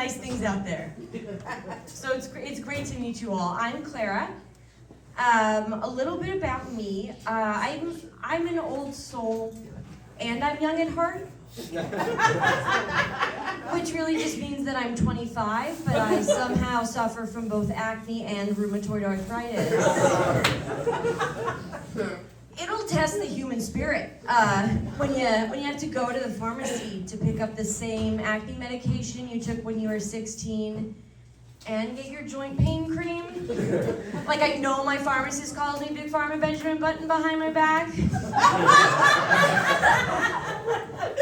nice things out there. So it's great to meet you all. I'm Clara. A little bit about me. I'm an old soul, and I'm young at heart. Which really just means that I'm 25, but I somehow suffer from both acne and rheumatoid arthritis. It'll test the human spirit when you have to go to the pharmacy to pick up the same acne medication you took when you were 16 and get your joint pain cream. Like, I know my pharmacist calls me Big Pharma Benjamin Button behind my back.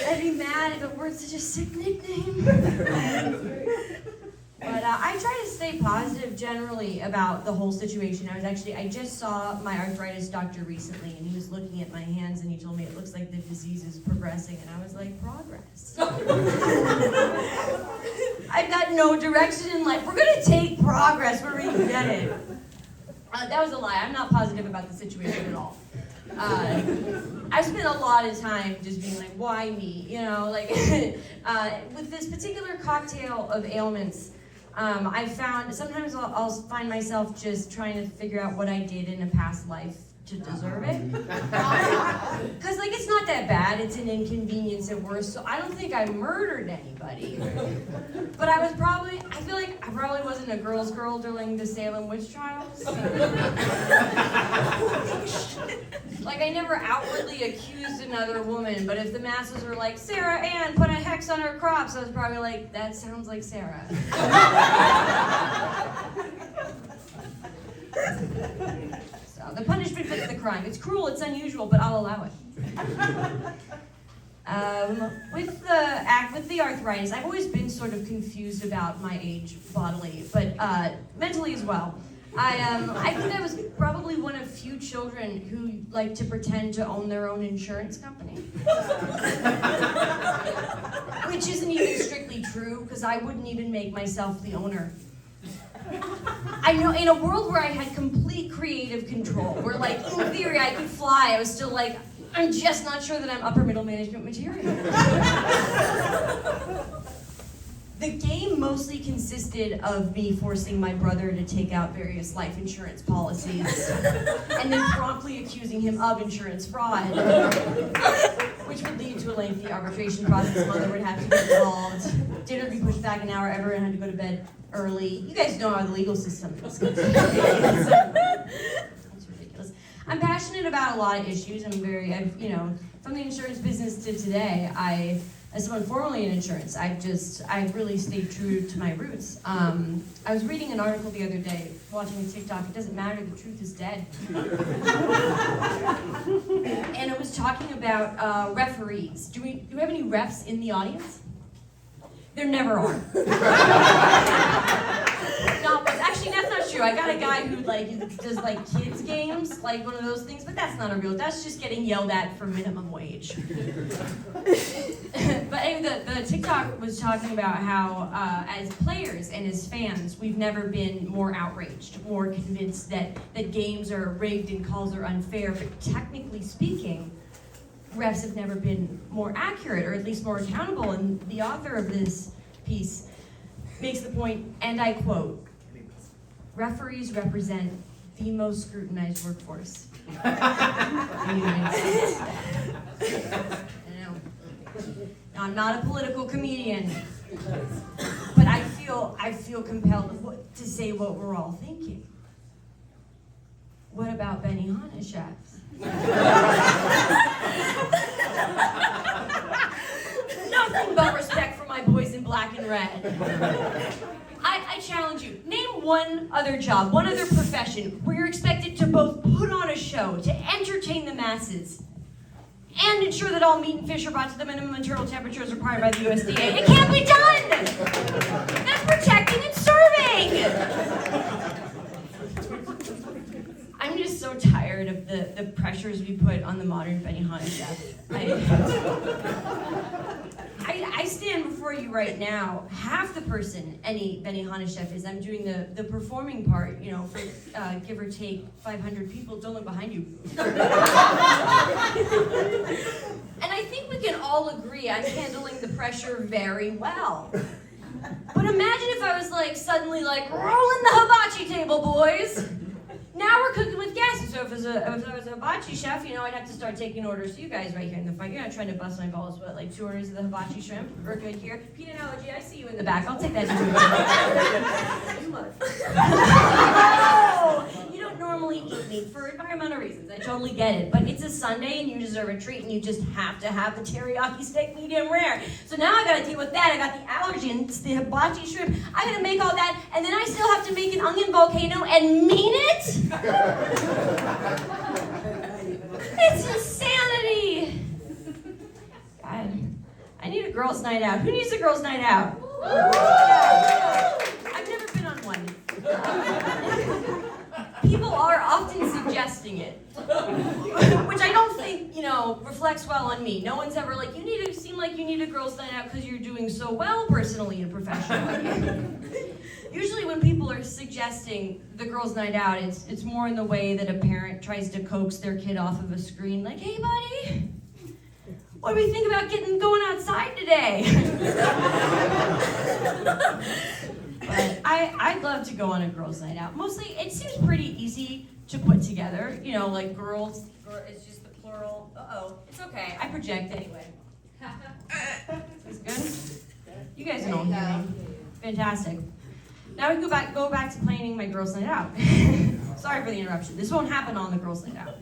I'd be mad if it weren't such a sick nickname. But I try to stay positive generally about the whole situation. I just saw my arthritis doctor recently, and he was looking at my hands, and he told me it looks like the disease is progressing, and I was like, progress? I've got no direction in life. We're gonna take progress where we can get it. That was a lie. I'm not positive about the situation at all. I've spent a lot of time just being like, why me? You know, like, with this particular cocktail of ailments, I found sometimes I'll find myself just trying to figure out what I did in a past life to deserve it. Because, like, it's not that bad. It's an inconvenience at worst. So I don't think I murdered anybody. But I feel like I probably wasn't a girl's girl during the Salem witch trials. Like, I never outwardly accused another woman, but if the masses were like, Sarah Ann put a hex on her crops, I was probably like, that sounds like Sarah. So the punishment fits the crime. It's cruel, it's unusual, but I'll allow it. With the arthritis, I've always been sort of confused about my age bodily, but mentally as well. I think I was probably one of few children who like to pretend to own their own insurance company. Which isn't even strictly true, because I wouldn't even make myself the owner. I know, in a world where I had complete creative control, where, like, in theory I could fly, I was still like, I'm just not sure that I'm upper middle management material. The game mostly consisted of me forcing my brother to take out various life insurance policies, and then promptly accusing him of insurance fraud, which would lead to a lengthy arbitration process. Mother would have to get involved, dinner would be pushed back an hour, everyone had to go to bed early. You guys know how the legal system is. It's ridiculous. I'm passionate about a lot of issues. From the insurance business to today, as someone formerly in insurance, I've really stayed true to my roots. I was reading an article the other day, watching a TikTok, it doesn't matter, the truth is dead. And it was talking about referees. Do we have any refs in the audience? There never are. No, but actually that's not true. I got a guy who does kids games, like one of those things, but that's not a real, that's just getting yelled at for minimum wage. But anyway, the TikTok was talking about how as players and as fans, we've never been more outraged, more convinced that games are rigged and calls are unfair, but technically speaking, refs have never been more accurate, or at least more accountable, and the author of this piece makes the point, and I quote, referees represent the most scrutinized workforce in the United States. I know. Now, I'm not a political comedian, but I feel compelled to say what we're all thinking. What about Benihana chefs? Nothing but respect for my boys in black and red. I challenge you, name one other job, one other profession where you're expected to both put on a show, to entertain the masses, and ensure that all meat and fish are brought to the minimum internal temperatures required by the USDA. It can't be done! That's protecting and serving! I'm just so tired of the pressures we put on the modern Benihana chef. I stand before you right now, half the person any Benihana chef is. I'm doing the performing part, for give or take 500 people. Don't look behind you. And I think we can all agree I'm handling the pressure very well. But imagine if I was like suddenly like rolling the hibachi table, boys. Now we're cooking with gas. So if I was a hibachi chef, you know, I'd have to start taking orders. So you guys right here in the front, you're not trying to bust my balls, but like 2 orders of the hibachi shrimp. We're good here. Peanut allergy, I see you in the back. I'll take that. You don't normally eat meat for environmental reasons. I totally get it. But it's a Sunday and you deserve a treat and you just have to have the teriyaki steak medium rare. So now I gotta deal with that. I got the allergy and it's the hibachi shrimp. I gotta make all that and then I still have to make an onion volcano and mean it? It's insanity! God, I need a girls' night out. Who needs a girls' night out? I've never been on one. People are often suggesting it, which I don't think, you know, reflects well on me. No one's ever like, you need to seem like you need a girls' night out because you're doing so well personally and professionally. Usually when people are suggesting the girls' night out, it's more in the way that a parent tries to coax their kid off of a screen, like, hey buddy, what do we think about going outside today? But I'd love to go on a girls' night out. Mostly, it seems pretty easy to put together. You know, like girls, it's just the plural. Uh-oh, it's okay. I project anyway. Is it good? You guys don't hear me. Fantastic. Now we can go back to planning my girls' night out. Sorry for the interruption. This won't happen on the girls' night out.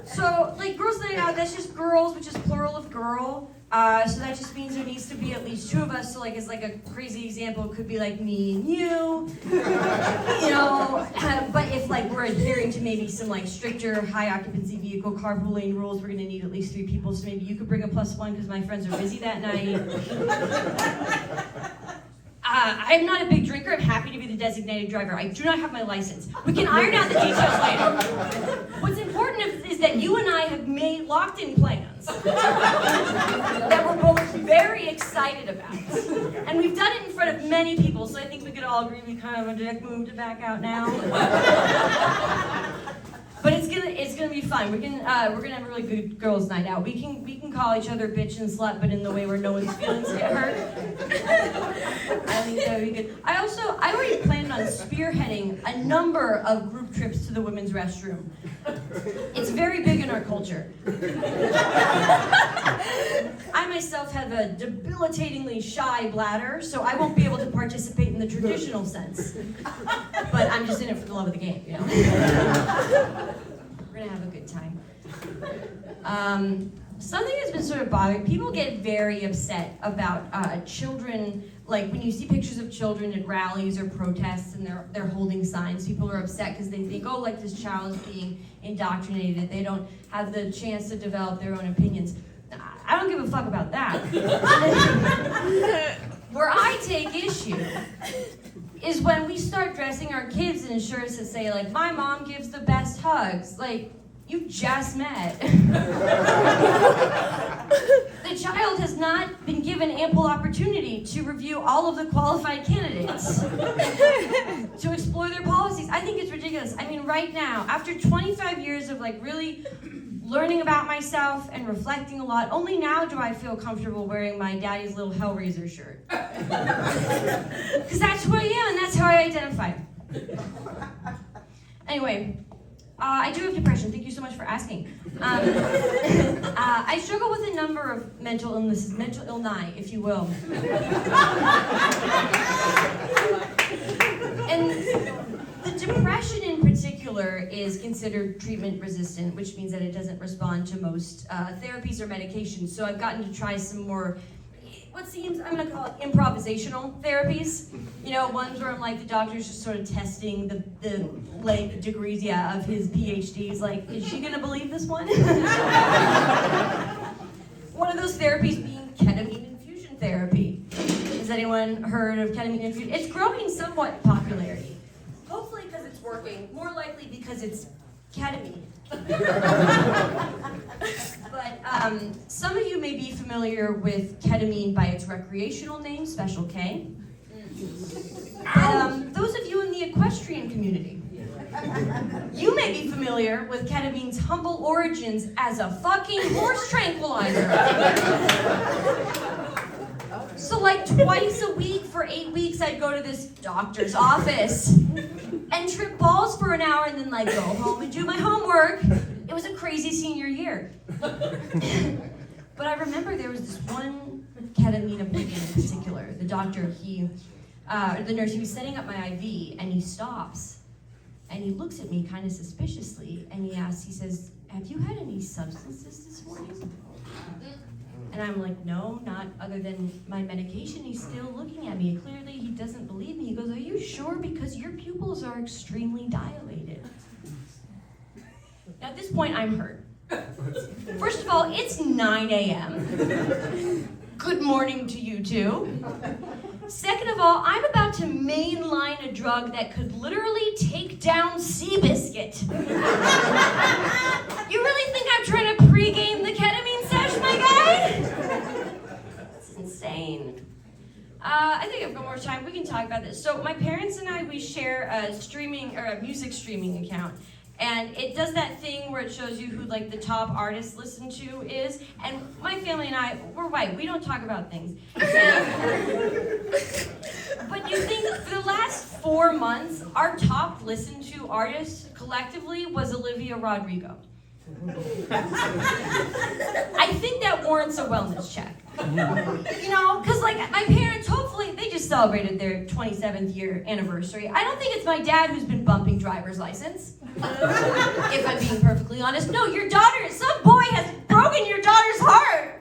So, like, girls' night out, that's just girls, which is plural of girl. So that just means there needs to be at least 2 of us. So, like, as like a crazy example, it could be like me and you. You know, but if like we're adhering to maybe some like stricter high occupancy vehicle carpooling rules, we're gonna need at least 3 people. So maybe you could bring a +1 because my friends are busy that night. I'm not a big drinker. I'm happy to be the designated driver. I do not have my license. We can iron out the details later. What's important is that you and I have made locked-in plans that we're both very excited about. And we've done it in front of many people, so I think we could all agree we kind of have a dick move to back out now. But it's gonna be fun. We're gonna have a really good girls' night out. We can call each other bitch and slut, but in the way where no one's feelings get hurt. I think that would be good. I already planned on spearheading a number of group trips to the women's restroom. It's very big in our culture. I myself have a debilitatingly shy bladder, so I won't be able to participate in the traditional sense. But I'm just in it for the love of the game, you know? We're gonna have a good time. Something that's been sort of bothering, people get very upset about children, like when you see pictures of children at rallies or protests and they're holding signs, people are upset because they think, oh, like this child is being indoctrinated, they don't have the chance to develop their own opinions. I don't give a fuck about that. Where I take issue is when we start dressing our kids in shirts that say, like, my mom gives the best hugs. Like, you just met. The child has not been given ample opportunity to review all of the qualified candidates, to explore their policies. I think it's ridiculous. I mean, right now, after 25 years of, like, really learning about myself and reflecting a lot, only now do I feel comfortable wearing my daddy's little Hellraiser shirt. Because that's who I am and that's how I identify. Anyway, I do have depression. Thank you so much for asking. I struggle with a number of mental illnesses, mental illni, if you will. And the depression in particular is considered treatment resistant, which means that it doesn't respond to most therapies or medications. So I've gotten to try some more, what seems, I'm gonna call it improvisational therapies. You know, ones where I'm like, the doctor's just sort of testing the like degrees, of his PhDs. Like, is she gonna believe this one? One of those therapies being ketamine infusion therapy. Has anyone heard of ketamine infusion? It's growing somewhat in popularity. Hopefully because it's working, more likely because it's ketamine. But some of you may be familiar with ketamine by its recreational name, Special K. Those of you in the equestrian community, you may be familiar with ketamine's humble origins as a fucking horse tranquilizer. So like twice a week for 8 weeks, I'd go to this doctor's office and trip balls for an hour and then like go home and do my homework. It was a crazy senior year. But I remember there was this one ketamine appointment in particular. The doctor, the nurse, he was setting up my IV and he stops and he looks at me kind of suspiciously and he says, have you had any substances this morning? And I'm like, no, not other than my medication. He's still looking at me. Clearly, he doesn't believe me. He goes, are you sure? Because your pupils are extremely dilated. Now, at this point, I'm hurt. First of all, it's 9 a.m. Good morning to you, too. Second of all, I'm about to mainline a drug that could literally take down Seabiscuit. You really think I'm trying to pregame the ketamine sesh, my guy? It's insane. I think I've got more time. We can talk about this. So my parents and I, we share a music streaming account. And it does that thing where it shows you who like the top artists listen to is. And my family and I, we're white. We don't talk about things. But you think for the last 4 months, our top listened to artist collectively was Olivia Rodrigo. I think that warrants a wellness check. You know, because like my parents, hopefully, they just celebrated their 27th year anniversary. I don't think it's my dad who's been bumping driver's license. If I'm being perfectly honest. No, your daughter, some boy has broken your daughter's heart.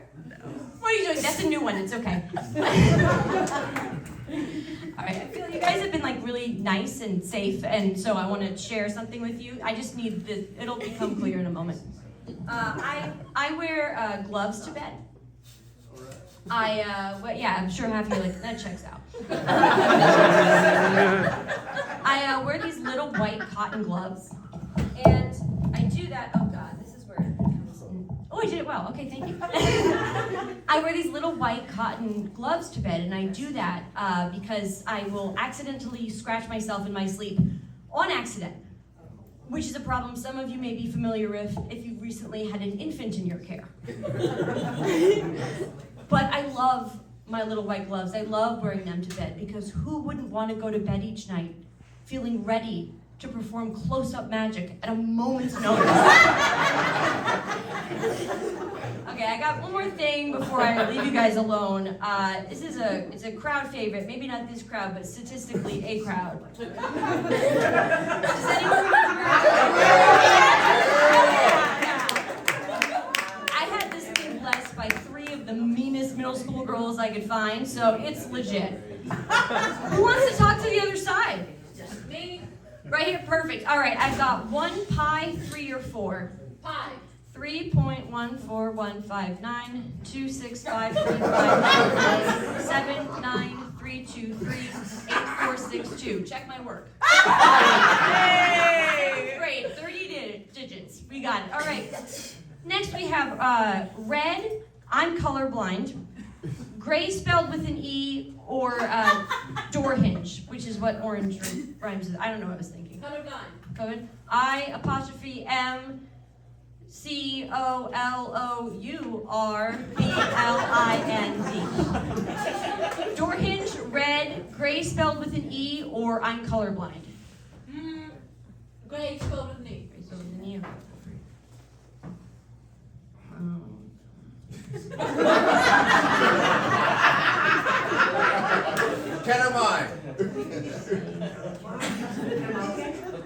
What are you doing? That's a new one, it's okay. All right, I feel you guys have been like really nice and safe, and so I want to share something with you. I just need this, it'll become clear in a moment. I wear gloves to bed. Yeah, I'm sure half of you are like, that checks out. I wear these little white cotton gloves, and I do that, oh God, this is where it comes in. Oh, I did it well, okay, thank you. I wear these little white cotton gloves to bed, and I do that because I will accidentally scratch myself in my sleep on accident, which is a problem some of you may be familiar with if you've recently had an infant in your care. But I love my little white gloves. I love wearing them to bed because who wouldn't want to go to bed each night feeling ready to perform close-up magic at a moment's notice? Okay, I got one more thing before I leave you guys alone. It's a crowd favorite. Maybe not this crowd, but statistically a crowd. Does anyone remember? I had this thing blessed by 3 of the meanest middle school girls I could find, so it's legit. Who wants to talk to the other side? Just me. Right here, perfect. All right, I've got 1 pi, 3 or 4. Pi. 3.141592653599793238462. Check my work. Hey! Great, 30 digits. We got it. All right. Next we have red. I'm colorblind. Gray spelled with an E, or door hinge, which is what orange rhymes with. I don't know what I was thinking. Colorblind. Code. I''M COLOURBLIND. Door hinge, red, gray spelled with an E, or I'm colorblind. Gray spelled with an E. Gray spelled with an E.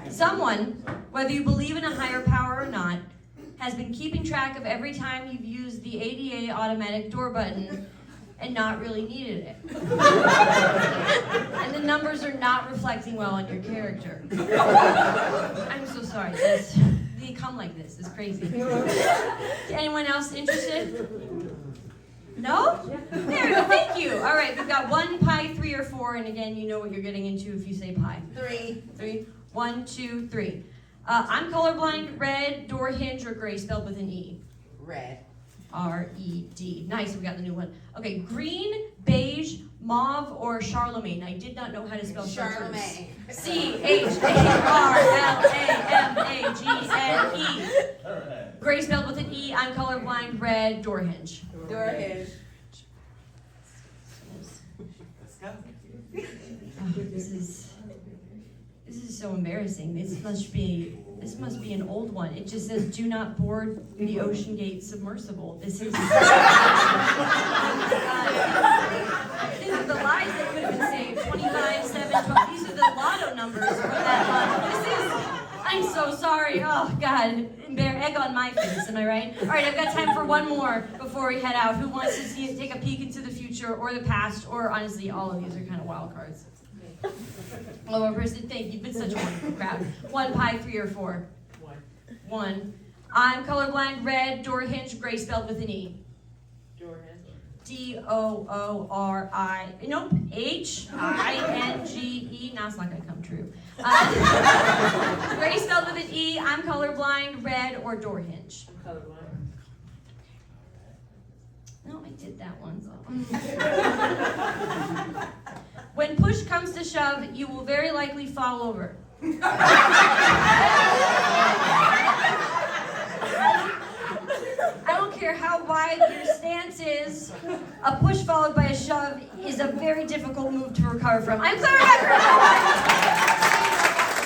Someone, whether you believe in a higher power or not, has been keeping track of every time you've used the ADA automatic door button and not really needed it. And the numbers are not reflecting well on your character. I'm so sorry. They come like this. It's crazy. Anyone else interested? No? There we go. Thank you. All right, we've got 1 pi, 3 or 4, and again, you know what you're getting into if you say pi. 3. 3. 1, 2, 3. I'm colorblind. Red, door hinge, or gray spelled with an E. Red. R-E-D. Nice, we got the new one. Okay, green, beige, mauve, or Charlemagne. I did not know how to spell Charlemagne. C-H-A-R-L-A-M-A-G-N-E. Gray spelled with an E. I'm colorblind. Red, door hinge. Door hinge. This is so embarrassing. This must be an old one. It just says, "Do not board the Ocean Gate submersible." This is. These are the lives that could have been saved. 25, 7, 12. These are the lotto numbers from that month. I'm so sorry. Oh, God. Egg on my face, am I right? All right, I've got time for one more before we head out. Who wants to take a peek into the future or the past, or honestly, all of these are kind of wild cards. Oh, one person, thank you. You've been such a wonderful crowd. 1 pie, 3 or 4? 1. I'm colorblind, red, door hinge, gray spelled with an E. Door hinge. D-O-O-R-I. Nope. H-I-N-G-E. Now it's not going to come true. Gray spelled with an E. I'm colorblind, red, or door hinge. I'm colorblind. No, I did that one. So. When push comes to shove, you will very likely fall over. I don't care how wide your stance is, a push followed by a shove is a very difficult move to recover from. I'm Clara Becker.